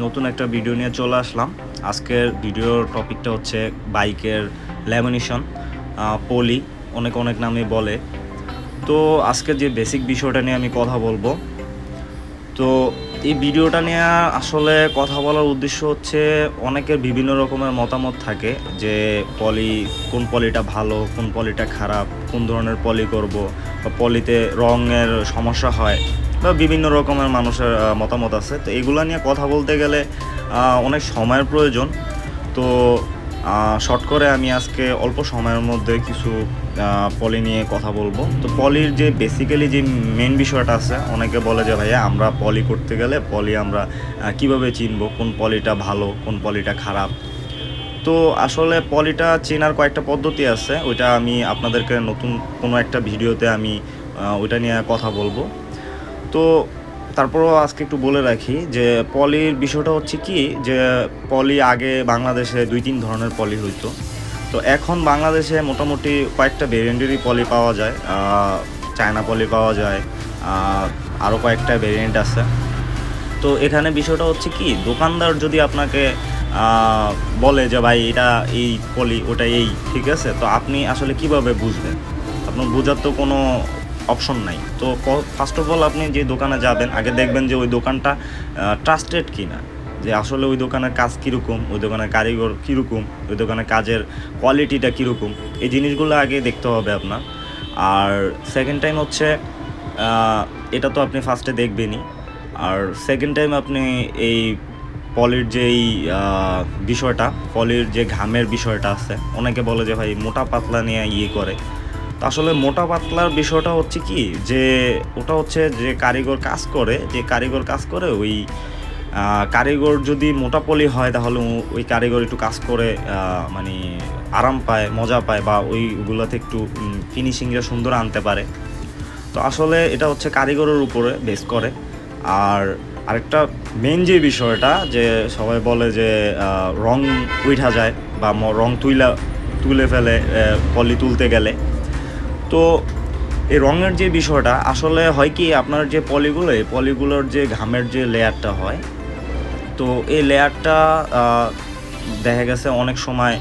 নতুন একটা ভিডিও নিয়ে চলে আসলাম। আজকের ভিডিওর টপিকটা হচ্ছে বাইকের ল্যামিনেশন, পলি অনেক নামে বলে। তো আজকে যে বেসিক বিষয়টা নিয়ে আমি কথা বলবো। তো এই ভিডিওটা নিয়ে আসলে কথা বলার উদ্দেশ্য হচ্ছে অনেকের বিভিন্ন রকমের মতামত থাকে যে কোন পলিটা ভালো, কোন পলিটা খারাপ, কোন ধরনের পলি করব, বা পলিতে রঙের সমস্যা হয়, বা বিভিন্ন রকমের মানুষের মতামত আছে। তো এগুলো নিয়ে কথা বলতে গেলে অনেক সময়ের প্রয়োজন। তো শর্ট করে আমি আজকে অল্প সময়ের মধ্যে কিছু পলি নিয়ে কথা বলবো। তো পলির যে বেসিক্যালি যে মেন বিষয়টা আছে, অনেকে বলে যে ভাইয়া আমরা পলি করতে গেলে পলি আমরা কিভাবে চিনবো কোন পলিটা ভালো, কোন পলিটা খারাপ। তো আসলে পলিটা চেনার কয়েকটা পদ্ধতি আছে, ওইটা আমি আপনাদেরকে নতুন কোনো একটা ভিডিওতে আমি ওইটা নিয়ে কথা বলবো। তো তারপরও আজকে একটু বলে রাখি যে পলির বিষয়টা হচ্ছে কি, যে পলি আগে বাংলাদেশে 2-3 ধরনের পলি হইতো। তো এখন বাংলাদেশে মোটামুটি কয়েকটা ভেরিয়েন্টেরই পলি পাওয়া যায়। চায়না পলি পাওয়া যায়, আরও কয়েকটা ভেরিয়েন্ট আছে। তো এখানে বিষয়টা হচ্ছে কি, দোকানদার যদি আপনাকে বলে যে ভাই এটা এই পলি, ওটা এই, ঠিক আছে, তো আপনি আসলে কিভাবে বুঝবেন? আপনার বোঝার তো কোনো অপশন নাই। তো ফার্স্ট অফ অল আপনি যে দোকানে যাবেন, আগে দেখবেন যে ওই দোকানটা ট্রাস্টেড কিনা, যে আসলে ওই দোকানের কাজ কীরকম, ওই দোকানের কারিগর কীরকম, ওই দোকানের কাজের কোয়ালিটিটা কীরকম, এই জিনিসগুলো আগে দেখতে হবে আপনার। আর সেকেন্ড টাইম হচ্ছে এটা তো আপনি ফার্স্টে দেখবেনই, আর সেকেন্ড টাইম আপনি এই পলির যেই বিষয়টা, পলির যে ঘামের বিষয়টা আছে, অনেকে বলে যে ভাই মোটা পাতলা নিয়ে করে। তো আসলে মোটা পাতলার বিষয়টা হচ্ছে কি, যে ওটা হচ্ছে যে কারিগর কাজ করে ওই কারিগর যদি মোটা পলি হয়, তাহলে ওই কারিগর একটু কাজ করে মানে আরাম পায়, মজা পায়, বা ওইগুলোতে একটু ফিনিশিংটা সুন্দর আনতে পারে। তো আসলে এটা হচ্ছে কারিগরের উপরে বেস করে। আর আরেকটা মেন যে বিষয়টা, যে সবাই বলে যে রং উঠা যায় বা রং তুলে ফেলে পলি তুলতে গেলে। তো এই রঙের যে বিষয়টা আসলে হয় কি, আপনার যে পলিগুলোর যে ঘামের যে লেয়ারটা হয়, তো এই লেয়ারটা দেখা গেছে অনেক সময়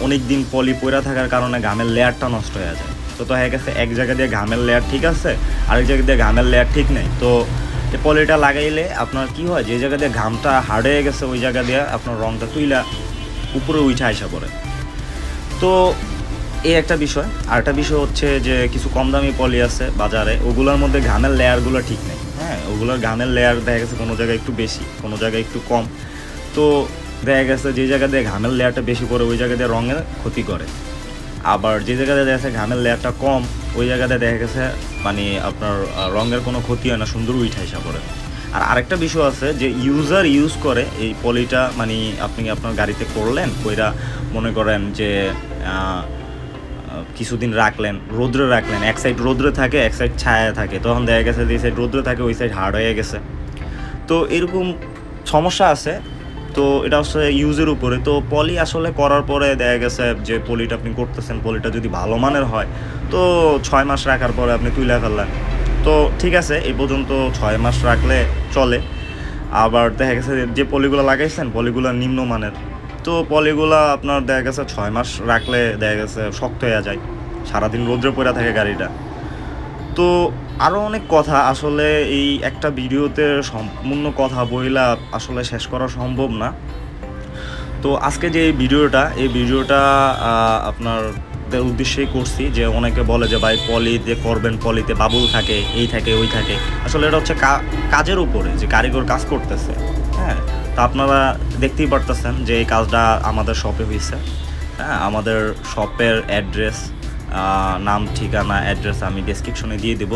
অনেক দিন পলি পইরা থাকার কারণে ঘামের লেয়ারটা নষ্ট হয়ে যায়। তো দেখা গেছে এক জায়গা দিয়ে ঘামের লেয়ার ঠিক আছে, আরেক জায়গা দিয়ে ঘামের লেয়ার ঠিক নেই। তো এই পলিটা লাগাইলে আপনার কি হয়, যে জায়গা দিয়ে ঘামটা হার্ড হয়ে গেছে ওই জায়গা দিয়ে আপনার রঙটা তুইলা উপরে উঠে আসা পড়ে। তো এই একটা বিষয়। আর একটা বিষয় হচ্ছে যে কিছু কম দামি পলি আছে বাজারে, ওগুলোর মধ্যে ঘামের লেয়ারগুলো ঠিক নেই। হ্যাঁ, ওগুলোর ঘামের লেয়ার দেখা গেছে কোনো জায়গায় একটু বেশি, কোনো জায়গায় একটু কম। তো দেখা গেছে যে জায়গা দিয়ে ঘামের লেয়ারটা বেশি পড়ে ওই জায়গা দিয়ে রঙের ক্ষতি করে। আবার যে জায়গাতে দেখা গেছে ঘামের লেয়ারটা কম, ওই জায়গাতে দেখা গেছে মানে আপনার রঙের কোনো ক্ষতি হয় না, সুন্দর উঠে আসা পড়ে। আর আরেকটা বিষয় আছে, যে ইউজার ইউজ করে এই পলিটা, মানে আপনি আপনার গাড়িতে করলেন, কইরা মনে করেন যে কিছুদিন রাখলেন, রোদ্রে রাখলেন, এক সাইড রোদ্রে থাকে, এক সাইড ছায়া থাকে, তখন দেখা গেছে যে সাইড রোদ্রে থাকে ওই সাইড হার্ড হয়ে গেছে। তো এরকম সমস্যা আছে। তো এটা হচ্ছে ইউজের উপরে। তো পলি আসলে করার পরে দেখা গেছে যে পলিটা আপনি করতেছেন, পলিটা যদি ভালো মানের হয়, তো 6 মাস রাখার পরে আপনি তুলে ফেললেন, তো ঠিক আছে, এই পর্যন্ত 6 মাস রাখলে চলে। আবার দেখা গেছে যে পলিগুলো লাগাইছেন পলিগুলো নিম্নমানের, তো পলিগুলা আপনার দেখা গেছে 6 মাস রাখলে দেখা গেছে শক্ত হয়ে যায়, সারাদিন রোদ্রে পড়ে থাকে গাড়িটা। তো আরও অনেক কথা, আসলে এই একটা ভিডিওতে সম্পূর্ণ কথা বইলা আসলে শেষ করা সম্ভব না। তো আজকে যে এই ভিডিওটা আপনাদের উদ্দেশ্যেই করছি, যে অনেকে বলে যে ভাই পলি দিয়ে করবেন, পলিতে বাবুল থাকে, এই থাকে ওই থাকে। আসলে এটা হচ্ছে কাজের উপরে, যে কারিগর কাজ করতেছে। হ্যাঁ, তা আপনারা দেখতেই পারতেছেন যে এই কাজটা আমাদের শপে হয়েছে। হ্যাঁ, আমাদের শপের অ্যাড্রেস, নাম, ঠিকানা, অ্যাড্রেস আমি ডেসক্রিপশনে দিয়ে দেব।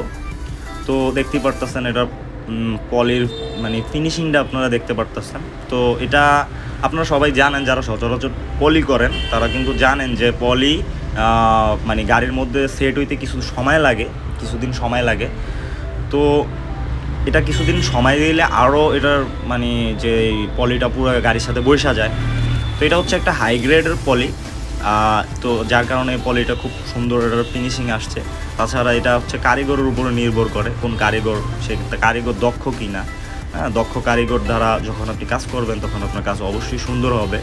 তো দেখতেই পারতেছেন এটা পলির মানে ফিনিশিংটা আপনারা দেখতে পারতেছেন। তো এটা আপনারা সবাই জানেন, যারা সচরাচর পলি করেন তারা কিন্তু জানেন যে পলি মানে গাড়ির মধ্যে সেট হইতে কিছুদিন সময় লাগে। তো এটা কিছুদিন সময় দিলে আরও এটার মানে যে পলিটা পুরো গাড়ির সাথে বসা যায়। তো এটা হচ্ছে একটা হাই গ্রেডের পলি, তো যার কারণে পলিটা খুব সুন্দর এটার ফিনিশিং আসছে। তাছাড়া এটা হচ্ছে কারিগরের উপরে নির্ভর করে, কোন কারিগর, সে কারিগর দক্ষ কিনা, হ্যাঁ, দক্ষ কারিগর দ্বারা যখন আপনি কাজ করবেন তখন আপনার কাজ অবশ্যই সুন্দর হবে।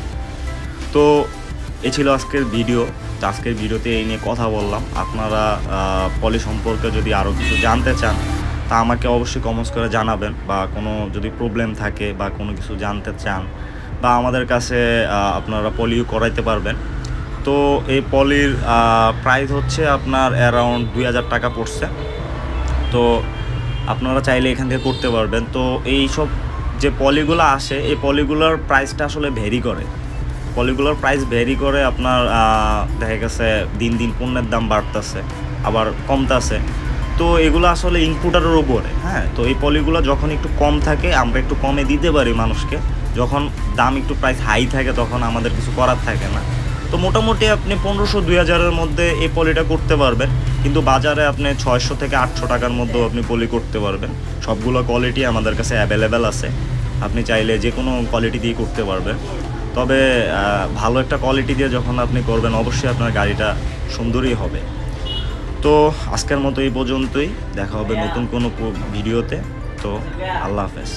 তো এই ছিল আজকের ভিডিও। আজকের ভিডিওতে এই নিয়ে কথা বললাম। আপনারা পলি সম্পর্কে যদি আরও কিছু জানতে চান তা আমাকে অবশ্যই কমেন্টস করে জানাবেন, বা কোনো যদি প্রবলেম থাকে বা কোনো কিছু জানতে চান বা আমাদের কাছে আপনারা পলিও করাইতে পারবেন। তো এই পলির প্রাইস হচ্ছে আপনার অ্যারাউন্ড 2000 টাকা পড়ছে। তো আপনারা চাইলে এখান থেকে করতে পারবেন। তো এই সব যে পলিগুলো আসে এই পলিগুলোর প্রাইসটা আসলে ভ্যারি করে। পলিগুলোর প্রাইস ভ্যারি করে, আপনার দেখা গেছে দিন দিন পণ্যের দাম বাড়তেছে আবার কমতেছে। তো এগুলো আসলে ইনপুটারের উপরে। হ্যাঁ, তো এই পলিগুলো যখন একটু কম থাকে আমরা একটু কমে দিতে পারি মানুষকে, যখন দাম একটু প্রাইস হাই থাকে তখন আমাদের কিছু করার থাকে না। তো মোটামুটি আপনি 1500-2000-এর মধ্যে এই পলিটা করতে পারবেন, কিন্তু বাজারে আপনি 600 থেকে 800 টাকার মধ্যেও আপনি পলি করতে পারবেন। সবগুলো কোয়ালিটি আমাদের কাছে অ্যাভেলেবেল আছে, আপনি চাইলে যে কোনো কোয়ালিটি দিয়ে করতে পারবেন। তবে ভালো একটা কোয়ালিটি দিয়ে যখন আপনি করবেন অবশ্যই আপনার গাড়িটা সুন্দরই হবে। তো আজকের মতো এই পর্যন্তই, দেখা হবে নতুন কোনো ভিডিওতে। তো আল্লাহ হাফেজ।